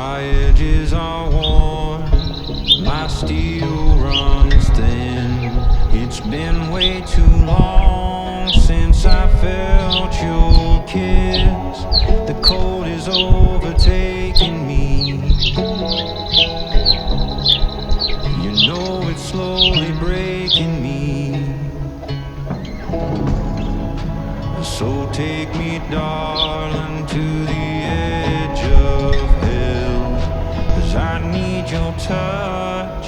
My edges are worn, my steel runs thin. It's been way too long since I felt your kiss. The cold is overtaking me. You know it's slowly breaking me. So take me, darling, to the edge of hell, 'cause I need your touch,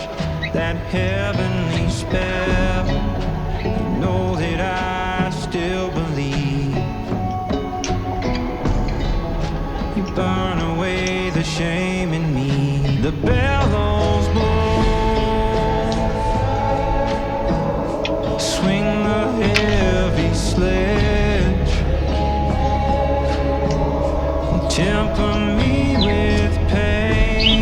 that heavenly spell. You know that I still believe. You burn away the shame in me. The bellows blow, swing the heavy sledge, temper me with pain.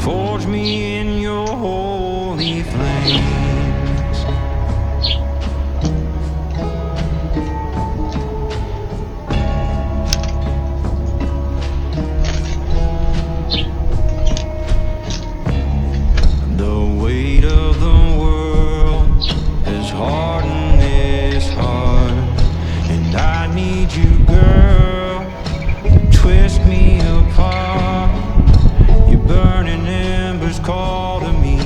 Forge me in your holy flames. The weight of the world has hardened this heart, and I need you, girl, to twist me apart. Your burning embers call to me,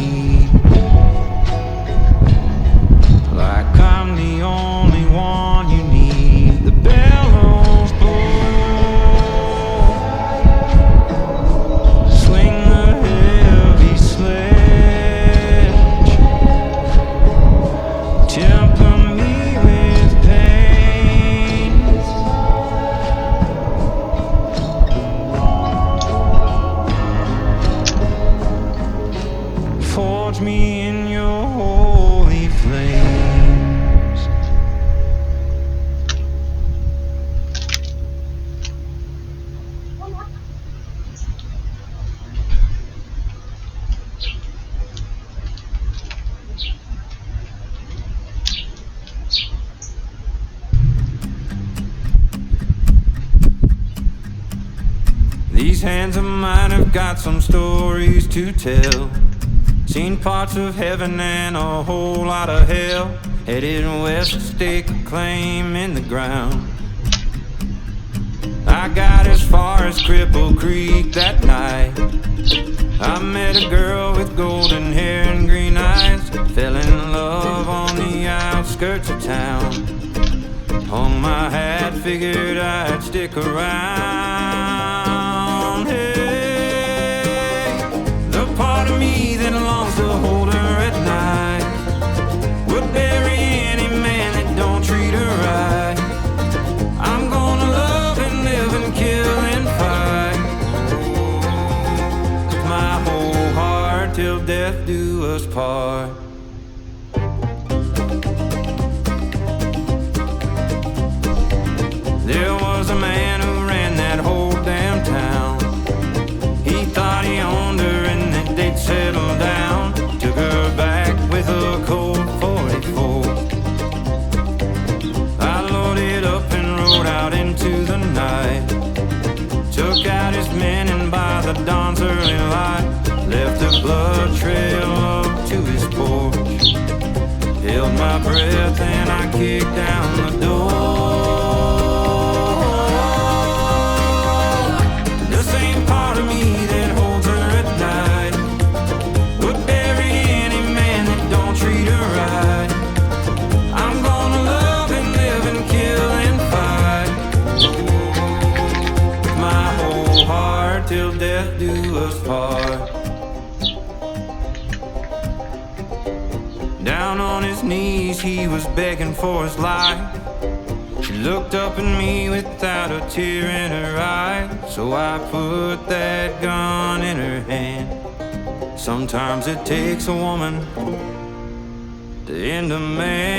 like I'm the only one you need. The bellows blow, swing the heavy sledge, temper me with pain. Forge me in your holy flames. These hands of mine have got some stories to tell. Seen parts of heaven and a whole lot of hell. Headed west to stake a claim in the ground. I got as far as Cripple Creek that night. I met a girl with golden hair and green eyes. Fell in love on the outskirts of town. Hung my hat, figured I'd stick around. Hey, the part of me that longs to hold her at night would bury any man that don't treat her right. I'm gonna love and live and kill and fight with my whole heart till death do us part. There was a man who ran that whole damn town. He thought he owned her and that they'd settle down. Took her back with a Colt 44. I loaded up and rode out into the night. Took out his men and by the dawn's early light left a blood trail up to his porch. Held my breath and I kicked down the door. Till death do us part. Down on his knees he was begging for his life. She looked up at me without a tear in her eye. So I put that gun in her hand. Sometimes it takes a woman to end a man.